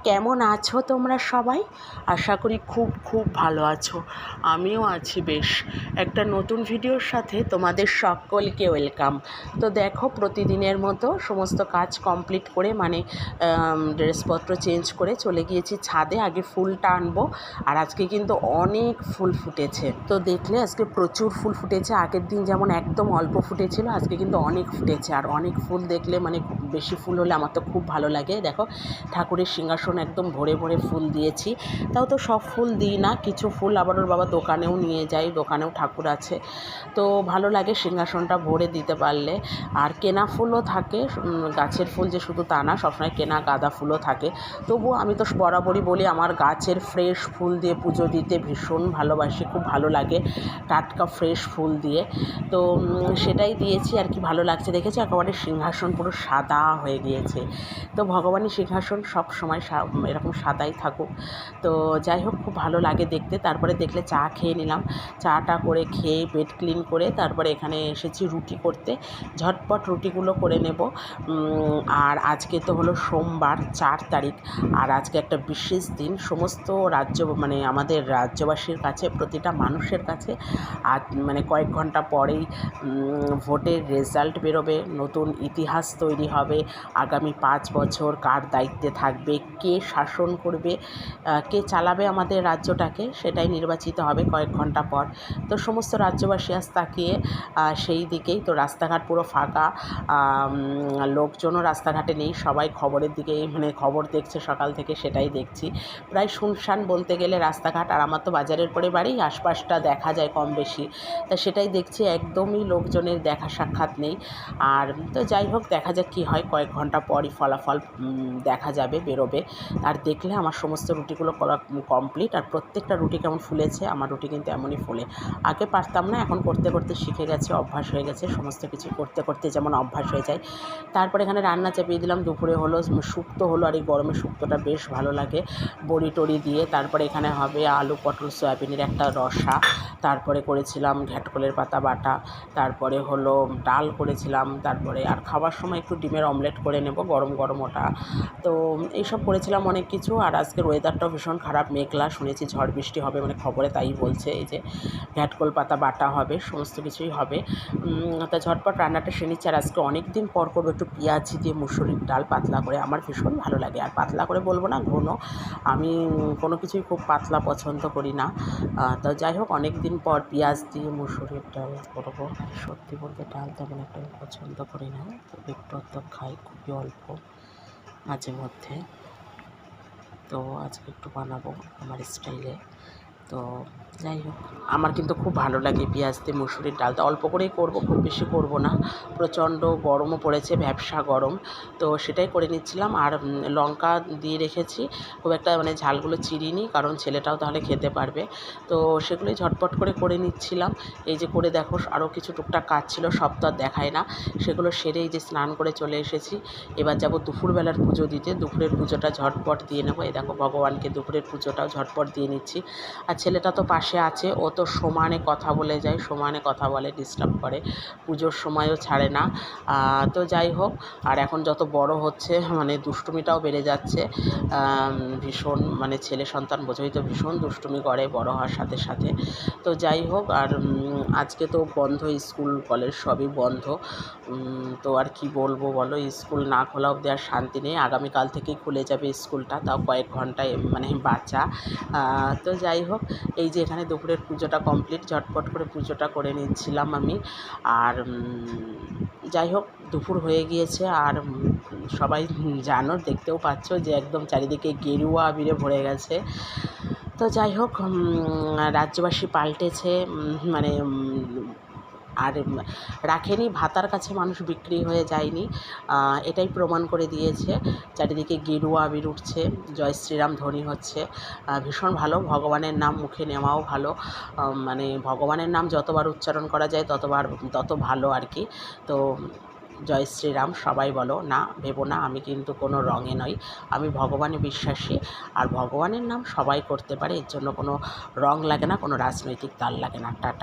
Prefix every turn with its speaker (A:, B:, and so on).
A: কেমন আছো তোমরা সবাই? আশা করি খুব খুব ভালো আছো। আমিও আছি বেশ। একটা নতুন ভিডিওর সাথে তোমাদের সকলকে ওয়েলকাম। তো দেখো, প্রতিদিনের মতো সমস্ত কাজ কমপ্লিট করে ড্রেসপত্র চেঞ্জ করে চলে গিয়েছি ছাদে। আগে ফুলটা আনবো। আর আজকে কিন্তু অনেক ফুল ফুটেছে। তো দেখলে আজকে প্রচুর ফুল ফুটেছে। আগের দিন যেমন একদম অল্প ফুটেছিল, আজকে কিন্তু অনেক ফুটেছে। আর অনেক ফুল দেখলে বেশি ফুল হলে আমার তো খুব ভালো লাগে। দেখো, ঠাকুরের সিংহাসন একদম ভরে ভরে ফুল দিয়েছি। তাও তো সব ফুল দিই না, কিছু ফুল আবার ওর বাবা দোকানেও নিয়ে যাই, দোকানেও ঠাকুর আছে। তো ভালো লাগে সিংহাসনটা ভরে দিতে পারলে। আর কেনা ফুলও থাকে, গাছের ফুল যে শুধু তা না, সবসময় কেনা গাঁদা ফুলও থাকে। তবুও আমি তো বরাবরই বলি আমার গাছের ফ্রেশ ফুল দিয়ে পুজো দিতে ভীষণ ভালোবাসি, খুব ভালো লাগে টাটকা ফ্রেশ ফুল দিয়ে। তো সেটাই দিয়েছি আর কি, ভালো লাগছে। দেখেছি একেবারে সিংহাসন পুরো সাদা হয়ে গিয়েছে। তো ভগবানের সিংহাসন সব সময় এরকম সাদাই থাকুক। তো যাই হোক, খুব ভালো লাগে দেখতে। তারপরে দেখলে চা খেয়ে নিলাম। চাটা করে খেয়ে বেড ক্লিন করে তারপরে এখানে এসেছি রুটি করতে। ঝটপট রুটিগুলো করে নেব। আর আজকে তো হলো সোমবার 4 তারিখ। আর আজকে একটা বিশেষ দিন, সমস্ত আমাদের রাজ্যবাসীর কাছে, প্রতিটা মানুষের কাছে। আর কয়েক ঘন্টা পরেই ভোটের রেজাল্ট বেরোবে, নতুন ইতিহাস তৈরি হবে। আগামী 5 বছর কার দায়িত্বে থাকবে, কে শাসন করবে, কে চালাবে আমাদের রাজ্যটাকে, সেটাই নির্বাচিত হবে কয়েক ঘন্টা পর। তো সমস্ত রাজ্যবাসী আজ তাকিয়ে সেই দিকেই। তো রাস্তাঘাট পুরো ফাঁকা, লোকজনও রাস্তাঘাটে নেই, সবাই খবরের দিকেই খবর দেখছে সকাল থেকে, সেটাই দেখছি। প্রায় শুনশান বলতে গেলে রাস্তাঘাট। আর আমার তো বাজারের পরে বাড়ি, আশপাশটা দেখা যায় কম বেশি। তা সেটাই দেখছি, একদমই লোকজনের দেখা সাক্ষাৎ নেই। আর তো যাই হোক, দেখা যাক কী হয়। কয়েক ঘন্টা পরই ফলাফল দেখা যাবে, বেরোবে। আর দেখলে আমার সমস্ত রুটিগুলো করা কমপ্লিট। আর প্রত্যেকটা রুটি কেমন ফুলেছে। আমার রুটি কিন্তু এমনই ফুলে। আগে পারতাম না, এখন করতে করতে শিখে গেছে, অভ্যাস হয়ে গেছে। সমস্ত কিছু করতে করতে যেমন অভ্যাস হয়ে যায়। তারপরে এখানে রান্না চাপিয়ে দিলাম। দুপুরে হলো শুক্তো হলো। আর এই গরমে শুক্তোটা বেশ ভালো লাগে বড়ি টড়ি দিয়ে। তারপরে এখানে হবে আলু পটল সয়াবিনের একটা রসা। তারপরে করেছিলাম ঘ্যাটকলের পাতা বাটা। তারপরে হলো ডাল করেছিলাম। তারপরে আর খাবার সময় একটু ডিমের অমলেট করে নেব, গরম গরম ওটা। তো এইসব করেছিলাম অনেক কিছু। আর আজকের ওয়েদারটাও ভীষণ খারাপ, মেঘলা। শুনেছি ঝড় বৃষ্টি হবে, খবরে তাই বলছে। এই যে ঘ্যাটকল পাতা বাটা হবে, সমস্ত কিছুই হবে। তা ঝটপট রান্নাটা সেরে নিচ্ছি। আর আজকে অনেক দিন পর করবো একটু পেঁয়াজি দিয়ে মুসুরির ডাল পাতলা করে। আমার ভীষণ ভালো লাগে। আর পাতলা করে বলবো না, ঘন। আমি কোনো কিছুই খুব পাতলা পছন্দ করি না। তো যাই হোক, অনেক দিন পর পেঁয়াজ দিয়ে মুসুরির ডাল করবো। সত্যি বলতে ডাল তেমন একটা পছন্দ করি না, তবে একটু খাই, খুবই অল্প মাঝে মধ্যে। তো আজকে একটু বানাবো আমার স্টাইলে। তো যাই হোক, আমার কিন্তু খুব ভালো লাগে পেঁয়াজ দিয়ে মুসুরির ডালটা। অল্প করেই করবো, খুব বেশি করব না। প্রচণ্ড গরমও পড়েছে, ভ্যাপসা গরম। তো সেটাই করে নিচ্ছিলাম। আর লঙ্কা দিয়ে রেখেছি, খুব একটা ঝালগুলো চিরিনি, কারণ ছেলেটাও তাহলে খেতে পারবে। তো সেগুলোই ঝটপট করে নিচ্ছিলাম। এই যে করে দেখো, আরও কিছু টুকটাক কাজ ছিল, সব তো আর দেখায় না। সেগুলো সেরে এই যে স্নান করে চলে এসেছি। এবার যাব দুপুরবেলার পুজো দিতে। দুপুরের পুজোটা ঝটপট দিয়ে নেবো। এই দেখো, ভগবানকে দুপুরের পুজোটাও ঝটপট দিয়ে নিচ্ছি। আর ছেলেটা তো পাশে আছে, ও তো সমানে কথা বলে যায়, সমানে কথা বলে, ডিস্টার্ব করে, পুজোর সময়ও ছাড়ে না। তো যাই হোক, আর এখন যত বড় হচ্ছে দুষ্টুমিটাও বেড়ে যাচ্ছে ভীষণ। ছেলে সন্তান বোঝোই তো, ভীষণ দুষ্টুমি করে বড় হওয়ার সাথে সাথে। তো যাই হোক, আর আজকে তো বন্ধ, স্কুল কলেজ সবই বন্ধ। তো আর কি বলবো বলো, স্কুল না খোলা অবধি আর শান্তি নেই। আগামীকাল থেকেই খুলে যাবে স্কুলটা, তাও কয়েক ঘন্টায় বাচ্চা। তো যাই হোক, এই যে এখানে দুপুরের পুজোটা কমপ্লিট, ঝটপট করে পুজোটা করে নিচ্ছিলাম আমি। আর যাই হোক, দুপুর হয়ে গিয়েছে। আর সবাই জানো, দেখতেও পাচ্ছ যে একদম চারিদিকে গেরুয়া আবিরে ভরে গেছে। তো যাই হোক, রাজ্যবাসী পাল্টেছে, আর রাখেনি, ভাতার কাছে মানুষ বিক্রি হয়ে যায়নি, এটাই প্রমাণ করে দিয়েছে। চারিদিকে গেরুয়া আবির উঠছে, জয় শ্রীরাম ধ্বনি হচ্ছে। ভীষণ ভালো, ভগবানের নাম মুখে নেওয়াও ভালো। ভগবানের নাম যতবার উচ্চারণ করা যায় তত ভালো আর কি। তো জয় শ্রীরাম সবাই বলো, না ভেবো না আমি কিন্তু কোনো রঙে নই, আমি ভগবানে বিশ্বাসী। আর ভগবানের নাম সবাই করতে পারে, এর জন্য কোনো রং লাগে না, কোনো রাজনৈতিক দল লাগে না। টাটা।